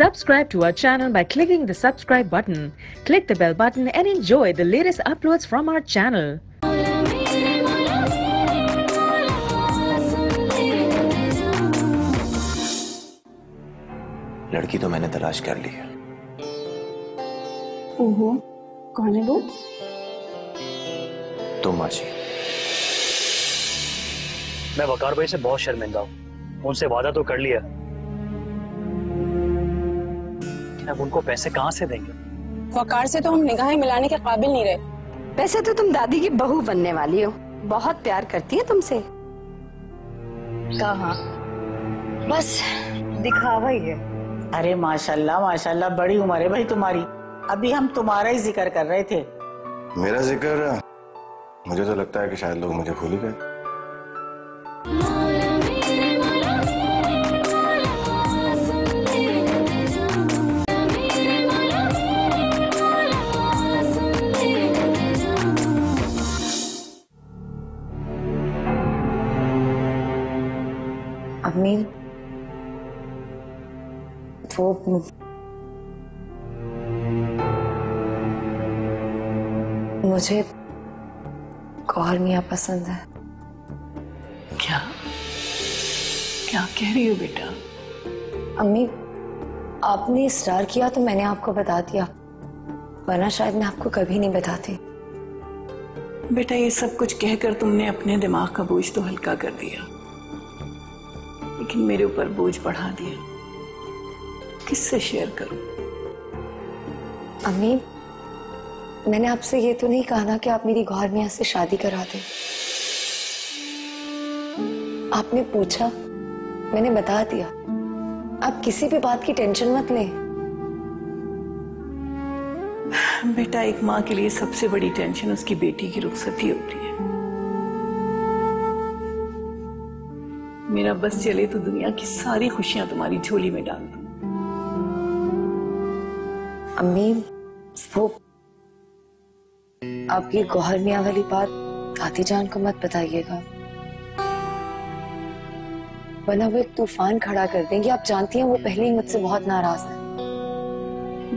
Subscribe to our channel by clicking the subscribe button. Click the bell button and enjoy the latest uploads from our channel. लड़की तो मैंने तलाश कर ली है। ओहो, कौन है वो? तुम मासी। मैं वकार भाई से बहुत शर्मिंदा हूँ, उनसे वादा तो कर लिया, अब उनको पैसे कहाँ से देंगे? वकार से तो हम निगाहें मिलाने के काबिल नहीं रहे। वैसे तो तुम दादी की बहू बनने वाली हो, बहुत प्यार करती है तुमसे। कहाँ? बस दिखावा ही है। अरे माशाल्लाह माशाल्लाह, बड़ी उम्र है भाई तुम्हारी। अभी हम तुम्हारा ही जिक्र कर रहे थे। मेरा जिक्र? मुझे तो लगता है कि शायद लोग मुझे भूल ही गए। अम्मी, वो मुझे गौहर मियां पसंद है। क्या क्या कह रही हो बेटा? अम्मी, आपने इसरार किया तो मैंने आपको बता दिया, वरना शायद मैं आपको कभी नहीं बताती। बेटा, ये सब कुछ कहकर तुमने अपने दिमाग का बोझ तो हल्का कर दिया, लेकिन मेरे ऊपर बोझ बढ़ा दिया। किससे शेयर करूं? अम्मी, मैंने आपसे ये तो नहीं कहा ना कि आप मेरी गौहर मियां से शादी करा दें। आपने पूछा, मैंने बता दिया। आप किसी भी बात की टेंशन मत लें। बेटा, एक माँ के लिए सबसे बड़ी टेंशन उसकी बेटी की रुखसती होती है। मेरा बस चले तो दुनिया की सारी खुशियां तुम्हारी झोली में डाल दूं। अम्मी, वो आपकी गौहर मियां वाली बात दादी जान को मत बताइएगा, वरना वो एक तूफान खड़ा कर देंगी। आप जानती हैं वो पहले ही मुझसे बहुत नाराज है।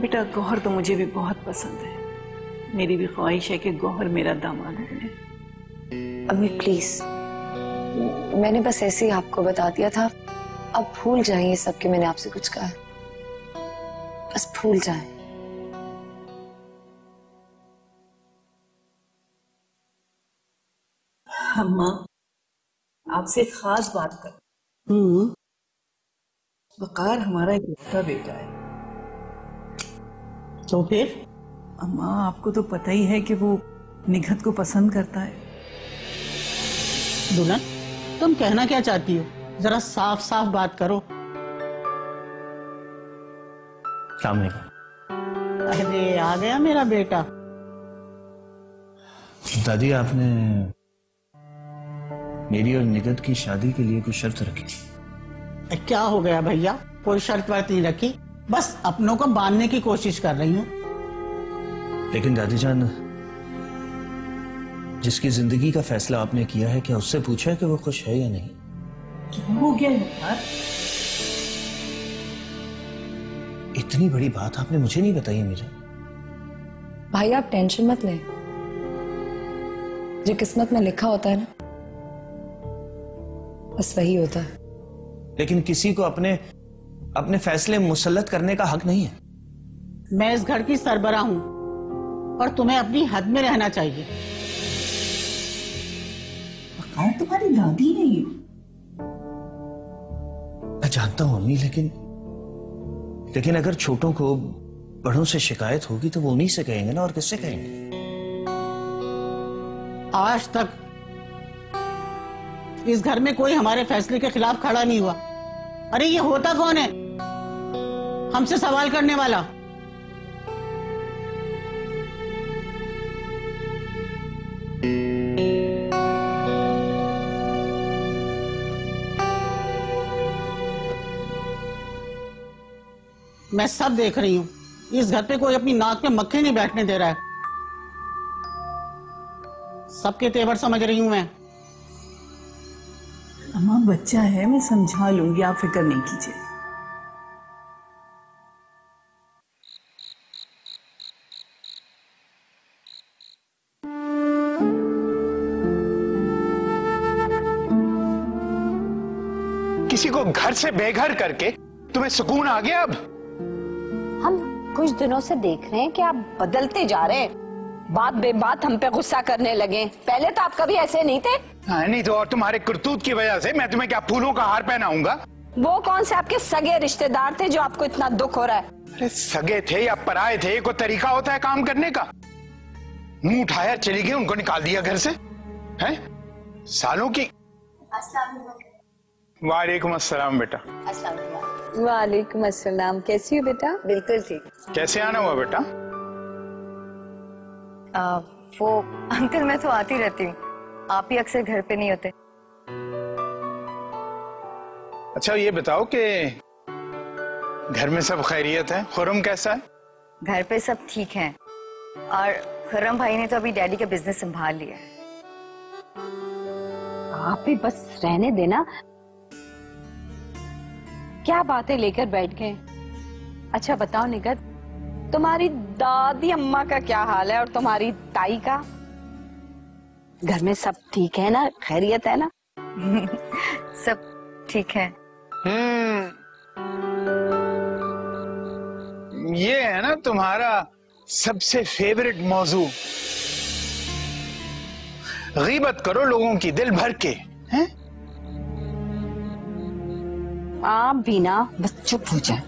बेटा, गौहर तो मुझे भी बहुत पसंद है। मेरी भी ख्वाहिश है कि गौहर मेरा दामाद बने। अम्मी प्लीज, मैंने बस ऐसे ही आपको बता दिया था। आप भूल जाएं ये सब कि मैंने आपसे कुछ कहा। बस भूल जाएं। अम्मा, आपसे एक खास बात कर। वकार हमारा एक लड़का बेटा है। तो फिर? अम्मा, आपको तो पता ही है कि वो निघत को पसंद करता है। दुल्हन, तुम कहना क्या चाहती हो? जरा साफ साफ बात करो। सामने। अरे आ गया मेरा बेटा। दादी, आपने मेरी और निगत की शादी के लिए कुछ शर्त रखी? क्या हो गया भैया? कोई शर्त वर्त नहीं रखी, बस अपनों को बांधने की कोशिश कर रही हूँ। लेकिन दादी जान, जिसकी जिंदगी का फैसला आपने किया है, क्या उससे पूछा है कि वो खुश है या नहीं? क्या हो गया यार? इतनी बड़ी बात आपने मुझे नहीं बताई मीरा। भाई, आप टेंशन मत लें। जो किस्मत में लिखा होता है ना, बस वही होता है। लेकिन किसी को अपने फैसले मुसल्लत करने का हक नहीं है। मैं इस घर की सरबराह हूँ और तुम्हें अपनी हद में रहना चाहिए। वकार तुम्हारी दादी है ये। मैं जानता हूं अम्मी, लेकिन अगर छोटों को बड़ों से शिकायत होगी तो वो उन्हीं से कहेंगे ना, और किससे कहेंगे? आज तक इस घर में कोई हमारे फैसले के खिलाफ खड़ा नहीं हुआ। अरे ये होता कौन है हमसे सवाल करने वाला? मैं सब देख रही हूं। इस घर पे कोई अपनी नाक पे मक्खी नहीं बैठने दे रहा है। सबके तेवर समझ रही हूं मैं। अम्मा, बच्चा है, मैं समझा लूंगी, आप फिक्र नहीं कीजिए। किसी को घर से बेघर करके तुम्हें सुकून आ गया? अब हम कुछ दिनों से देख रहे हैं कि आप बदलते जा रहे हैं, बात बेबात हम पे गुस्सा करने लगे। पहले तो आप कभी ऐसे नहीं थे। हाँ, नहीं तो और तुम्हारे करतूत की वजह से मैं तुम्हें क्या फूलों का हार पहनाऊंगा? वो कौन से आपके सगे रिश्तेदार थे जो आपको इतना दुख हो रहा है? अरे सगे थे या पराये थे, कोई तरीका होता है काम करने का? मुंह उठाया चली गई, उनको निकाल दिया घर से, हैं? सालों की। वालेकुम अस्सलाम बेटा। वालेकुम अस्सलाम। कैसी हो बेटा? बिल्कुल ठीक। कैसे आना हुआ बेटा? वो अंकल, मैं तो आती रहती हूँ, आप ही अक्सर घर पे नहीं होते। अच्छा ये बताओ कि घर में सब खैरियत है? खुर्रम कैसा है? घर पे सब ठीक हैं, और खुर्रम भाई ने तो अभी डैडी का बिजनेस संभाल लिया है। आप भी बस रहने देना, क्या बातें लेकर बैठ गए। अच्छा बताओ निगत, तुम्हारी दादी अम्मा का क्या हाल है और तुम्हारी ताई का? घर में सब ठीक है ना, खैरियत है ना? सब ठीक है। ये है ना तुम्हारा सबसे फेवरेट मौजू, गीबत करो लोगों की दिल भर के, हैं? आप भी ना बस चुप हो जाए।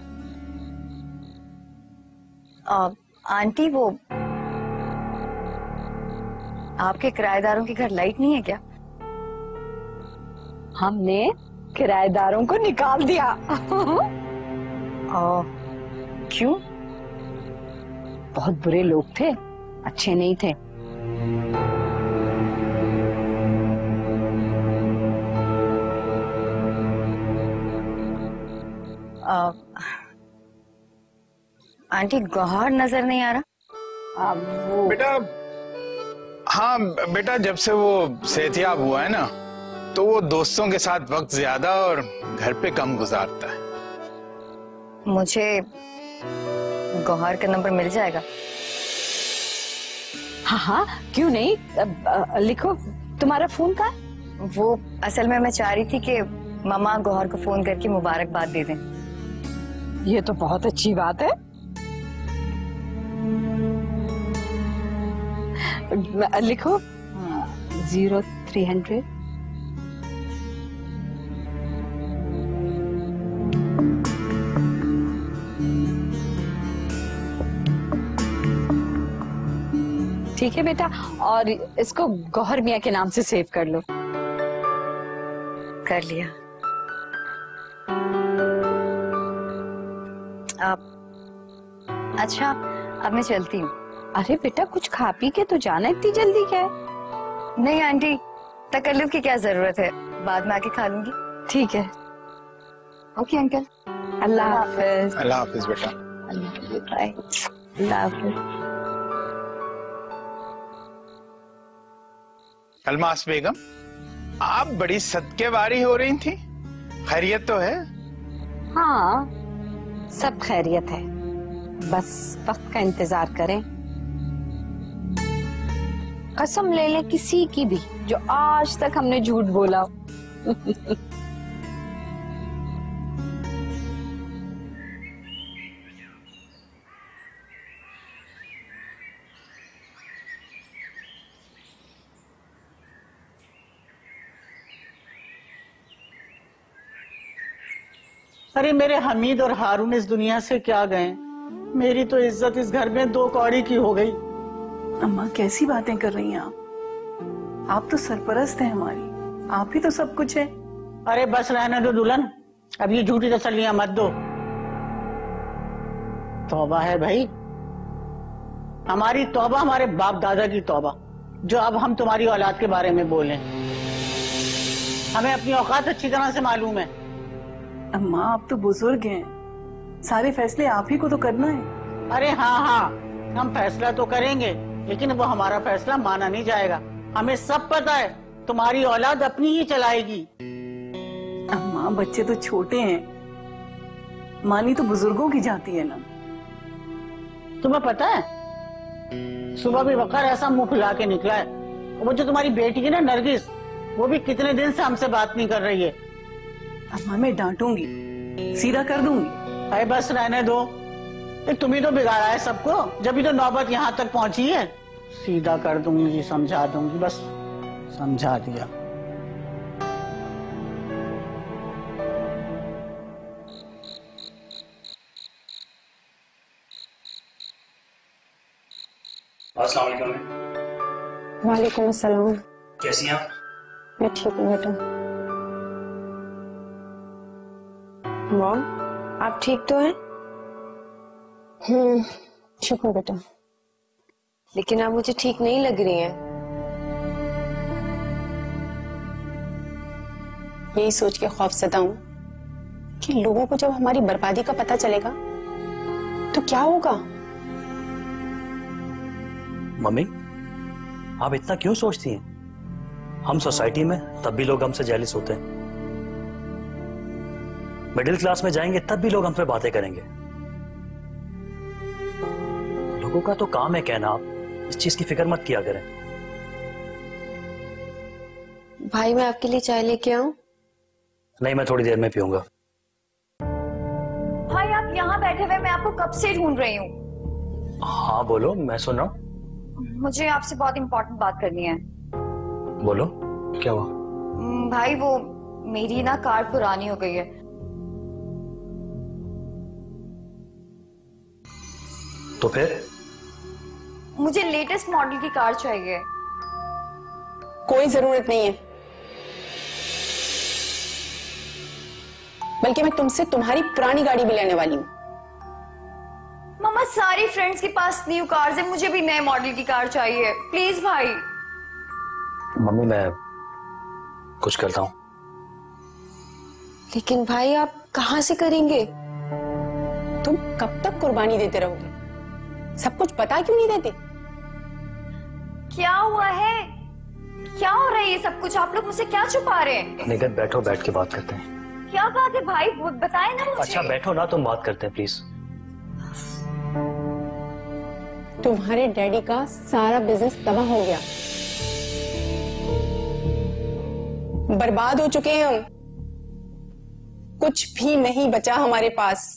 आंटी, वो आपके किराएदारों के घर लाइट नहीं है क्या? हमने किराएदारों को निकाल दिया। क्यों? बहुत बुरे लोग थे, अच्छे नहीं थे। आंटी, गौहर नजर नहीं आ रहा? वो बेटा, हाँ बेटा, जब से वो सेहतियाब हुआ है ना, तो वो दोस्तों के साथ वक्त ज्यादा और घर पे कम गुजारता है। मुझे गौहर का नंबर मिल जाएगा? हाँ हाँ, क्यों नहीं, लिखो। तुम्हारा फोन का? वो असल में मैं चाह रही थी कि मामा गौहर को फोन करके मुबारकबाद दे दें। ये तो बहुत अच्छी बात है। लिखो 0300। ठीक है बेटा, और इसको गौहर मियाँ के नाम से सेव कर लो। कर लिया। अच्छा, अब मैं चलती हूँ। अरे बेटा, कुछ खा पी के तो जाना, इतनी जल्दी क्या है? नहीं आंटी, तकल्लुफ की क्या जरूरत है, बाद में आके खा लूंगी। ठीक है। ओके अंकल, अल्लाह हाफिज। अल्लाह हाफिज बेटा। अल्लाह हाफिज। अलमास बेगम, आप बड़ी सदकेवारी हो रही थी, खैरियत तो है? हाँ, सब खैरियत है, बस वक्त का इंतजार करें। कसम ले ले किसी की भी जो आज तक हमने झूठ बोला हो। अरे मेरे हमीद और हारून इस दुनिया से क्या गए? मेरी तो इज्जत इस घर में 2 कौड़ी की हो गई। अम्मा, कैसी बातें कर रही हैं आप तो सरपरस्त हैं हमारी, आप ही तो सब कुछ है। अरे बस रहने दो दुल्हन, अब ये झूठी तसल्लियां मत दो। तौबा है भाई, हमारी तौबा हमारे बाप दादा की तौबा, जो अब हम तुम्हारी औलाद के बारे में बोलें। हमें अपनी औकात अच्छी तरह से मालूम है। अम्मा, आप तो बुजुर्ग हैं, सारे फैसले आप ही को तो करना है। अरे हाँ हाँ, हम फैसला तो करेंगे, लेकिन वो हमारा फैसला माना नहीं जाएगा। हमें सब पता है, तुम्हारी औलाद अपनी ही चलाएगी। अम्मा, बच्चे तो छोटे हैं, मानी तो बुजुर्गों की जाती है ना। तुम्हें पता है, सुबह भी वकार ऐसा मुंह फुला के निकला है। वो जो तुम्हारी बेटी है ना नरगिस, वो भी कितने दिन से हमसे बात नहीं कर रही है। अम्मा मैं डांटूंगी, सीधा कर दूंगी। अरे बस रहने दो, तुम ही तो बिगाड़ा है सबको, जब भी तो नौबत यहाँ तक पहुंची है। सीधा कर दूंगी, समझा दूंगी, बस समझा दिया। अस्सलाम वालेकुम। वालेकुम अस्सलाम। कैसी हैं आप? मैं ठीक हूँ बेटा। मॉम, आप ठीक तो हैं? ठीक हूँ बेटा, लेकिन आप मुझे ठीक नहीं लग रही हैं। यही सोच के खौफजदा हूँ कि लोगों को जब हमारी बर्बादी का पता चलेगा तो क्या होगा। मम्मी, आप इतना क्यों सोचती हैं? हम सोसाइटी में तब भी लोग हमसे जेलिस होते हैं, मिडिल क्लास में जाएंगे तब भी लोग हम पे बातें करेंगे। लोगों का तो काम है कहना, आप इस चीज की फिक्र मत किया करें। भाई मैं आपके लिए चाय लेके आऊं? नहीं, मैं थोड़ी देर में पीऊंगा। भाई आप यहाँ बैठे हुए, मैं आपको कब से ढूंढ रही हूँ। हाँ बोलो, मैं सुन रहा हूँ। मुझे आपसे बहुत इम्पोर्टेंट बात करनी है। बोलो, क्या हुआ? भाई वो मेरी ना कार पुरानी हो गई है। तो फिर? मुझे लेटेस्ट मॉडल की कार चाहिए। कोई जरूरत नहीं है, बल्कि मैं तुमसे तुम्हारी पुरानी गाड़ी भी लेने वाली हूँ। मामा सारी फ्रेंड्स के पास न्यू कार्स है, मुझे भी नए मॉडल की कार चाहिए, प्लीज भाई। मम्मी मैं कुछ करता हूँ। लेकिन भाई आप कहाँ से करेंगे? तुम कब तक कुर्बानी देते रहोगे? सब कुछ बता क्यों नहीं देते? क्या हुआ है? क्या हो रहा है ये सब कुछ? आप लोग मुझसे क्या छुपा रहे हैं? निगत बैठो, बैठ के बात करते हैं। क्या बात है भाई, बताए ना मुझे। अच्छा बैठो ना, तुम बात करते हैं प्लीज। तुम्हारे डैडी का सारा बिजनेस तबाह हो गया, बर्बाद हो चुके हैं हम, कुछ भी नहीं बचा हमारे पास।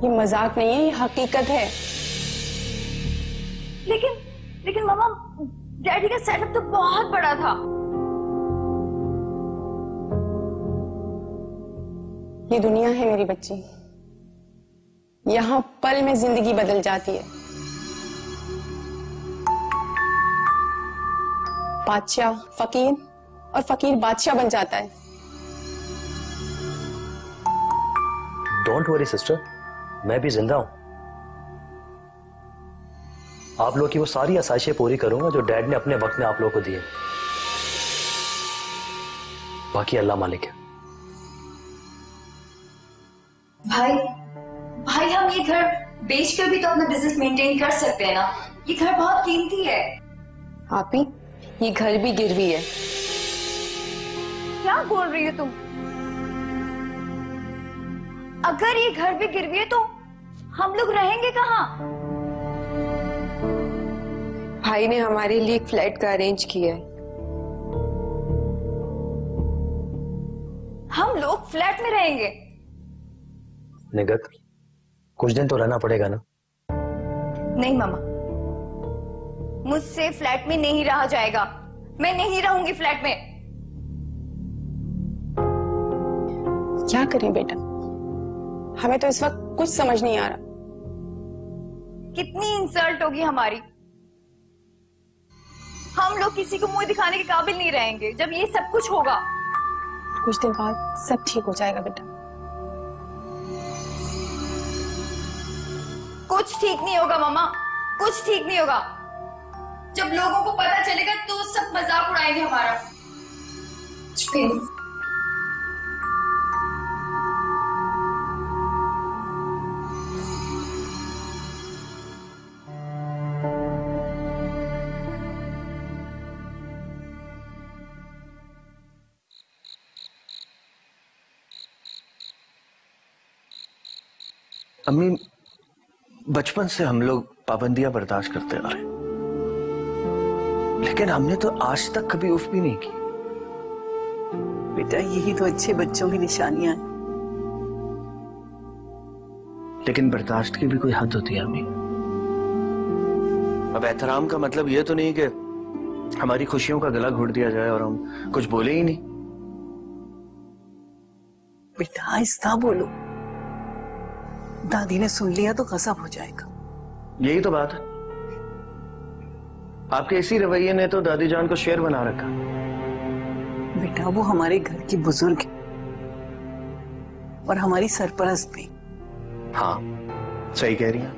ये मजाक नहीं है, ये हकीकत है। लेकिन मामा, डैडी का सेटअप तो बहुत बड़ा था। ये दुनिया है मेरी बच्ची, यहाँ पल में जिंदगी बदल जाती है। बादशाह फकीर और फकीर बादशाह बन जाता है। डोंट वरी सिस्टर, मैं भी जिंदा हूं। आप लोग की वो सारी आसाइशें पूरी करूंगा जो डैड ने अपने वक्त में आप लोगों को दिए। बाकी अल्लाह मालिक है। भाई हम ये घर बेचकर भी तो अपना बिजनेस मेंटेन कर सकते हैं ना। ये घर बहुत कीमती है। आप ही, ये घर भी गिरवी है। क्या बोल रही हो तुम? अगर ये घर भी गिरवी है तो हम लोग रहेंगे कहाँ? भाई ने हमारे लिए एक फ्लैट का अरेंज किया है। हम लोग फ्लैट में रहेंगे? निगत, कुछ दिन तो रहना पड़ेगा ना। नहीं मामा, मुझसे फ्लैट में नहीं रहा जाएगा। मैं नहीं रहूंगी फ्लैट में। क्या करें बेटा, हमें तो इस वक्त कुछ समझ नहीं आ रहा। कितनी इंसल्ट होगी हमारी। हम लोग किसी को मुंह दिखाने के काबिल नहीं रहेंगे जब ये सब कुछ होगा। कुछ दिन बाद सब ठीक हो जाएगा बेटा। कुछ ठीक नहीं होगा मामा, कुछ ठीक नहीं होगा। जब लोगों को पता चलेगा तो सब मजाक उड़ाएंगे हमारा। अम्मी, बचपन से हम लोग पाबंदियां बर्दाश्त करते आ रहे, लेकिन हमने तो आज तक कभी उफ भी नहीं की। बेटा यही तो अच्छे बच्चों की निशानियां हैं। लेकिन बर्दाश्त की भी कोई हद होती है अम्मी। अब एहतराम का मतलब यह तो नहीं कि हमारी खुशियों का गला घोट दिया जाए और हम कुछ बोले ही नहीं। बेटा आहिस्ता बोलो, दादी ने सुन लिया तो गजब हो जाएगा। यही तो बात है, आपके इसी रवैये ने तो दादी जान को शेर बना रखा। बेटा वो हमारे घर की बुजुर्ग है और हमारी सरपरस्त भी। हाँ सही कह रही हैं,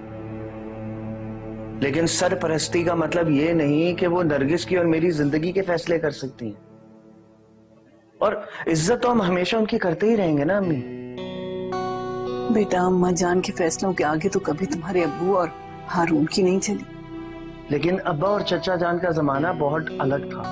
लेकिन सरपरस्ती का मतलब ये नहीं कि वो नरगिस की और मेरी जिंदगी के फैसले कर सकती हैं। और इज्जत तो हम हमेशा उनकी करते ही रहेंगे ना अम्मी। बेटा अम्मा जान के फैसलों के आगे तो कभी तुम्हारे अब्बू और हारून की नहीं चली। लेकिन अब्बा और चचा जान का जमाना बहुत अलग था।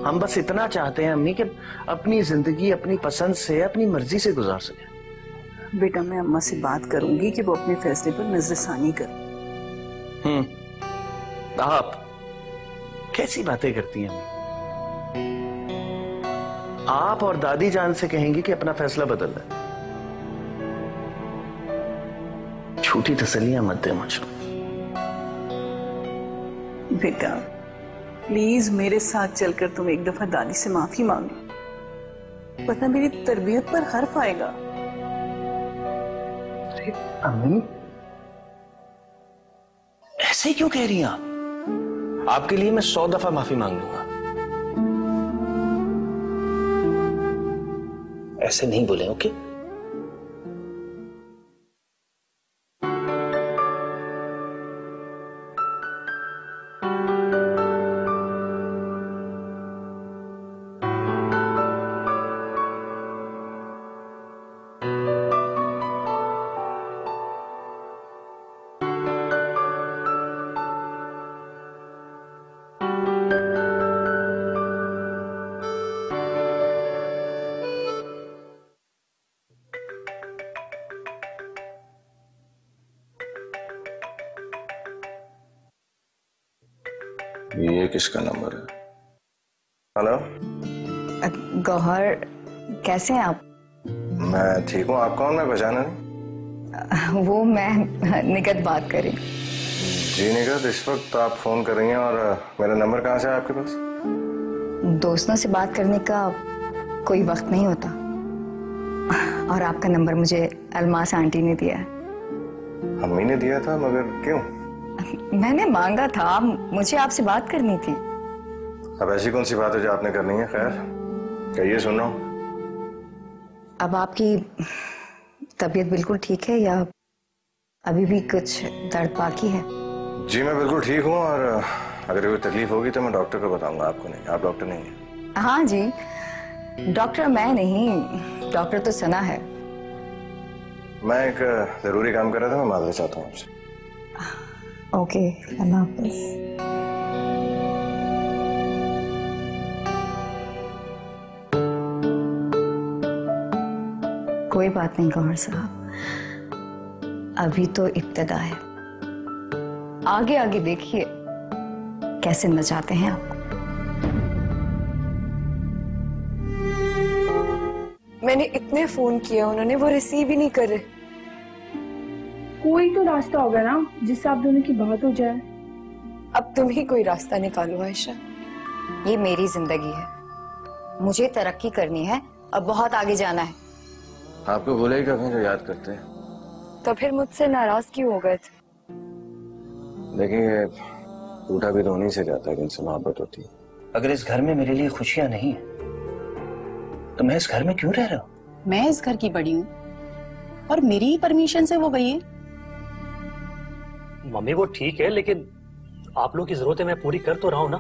हम बस इतना चाहते हैं अम्मी कि अपनी जिंदगी अपनी पसंद से अपनी मर्जी से गुजार सके। बेटा मैं अम्मा से बात करूंगी कि वो अपने फैसले पर नजरसानी करे। आप कैसी बातें करती हैं? आप और दादी जान से कहेंगी कि अपना फैसला बदल ले। झूठी तसल्लियां मत दे मुझको। बेटा प्लीज मेरे साथ चलकर तुम एक दफा दादी से माफी मांगो, वरना मेरी तरबियत पर हर्फ आएगा। अरे अम्मी ऐसे क्यों कह रही हैं आप? आपके लिए मैं 100 दफा माफी मांग लूंगा। ऐसे नहीं बोले, ओके? ये किसका नंबर है? हेलो गौहर, कैसे हैं आप? मैं ठीक हूँ, आप कौन? मैं पहचाना नहीं। वो मैं निगत बात कर रही। जी निगत, इस वक्त आप फोन कर रही हैं और मेरा नंबर कहाँ से है आपके पास? दोस्तों से बात करने का कोई वक्त नहीं होता, और आपका नंबर मुझे अलमास आंटी ने दिया है। अम्मी ने दिया था, मगर क्यों? मैंने मांगा था, मुझे आपसे बात करनी थी। अब ऐसी कौन सी बात है जो आपने करनी है? खैर कहिए, सुन रहा हूँ। अब आपकी तबीयत बिल्कुल ठीक है या अभी भी कुछ दर्द बाकी है? जी मैं बिल्कुल ठीक हूँ, और अगर कोई तकलीफ होगी तो मैं डॉक्टर को बताऊंगा, आपको नहीं। आप डॉक्टर नहीं हैं? हाँ जी, डॉक्टर मैं नहीं, डॉक्टर तो सना है। मैं एक जरूरी काम कर रहा था, मैं माजूर चाहता हूँ आपसे। ओके, अल्लाह हाफिज। कोई बात नहीं गौहर साहब, अभी तो इब्तिदा है, आगे आगे देखिए कैसे नचाते हैं आपको। मैंने इतने फोन किया, उन्होंने वो रिसीव ही नहीं कर रहे। कोई तो रास्ता होगा ना जिससे आप दोनों की बात हो जाए। अब तुम ही कोई रास्ता निकालो आयशा। ये मेरी जिंदगी है, मुझे तरक्की करनी है और बहुत आगे जाना है। आपको बोले ही कभी जो याद करते हैं। तो फिर मुझसे नाराज क्यों हो गए थे? देखिए टूटा भी तो उन्हीं से जाता है जिनसे मोहब्बत होती है। अगर इस घर में मेरे लिए खुशियां नहीं है तो मैं इस घर में क्यों रह रहा हूँ? मैं इस घर की बड़ी हूँ और मेरी ही परमिशन से वो गई है। मम्मी वो ठीक है, लेकिन आप लोग की जरूरतें मैं पूरी कर तो रहा हूँ ना।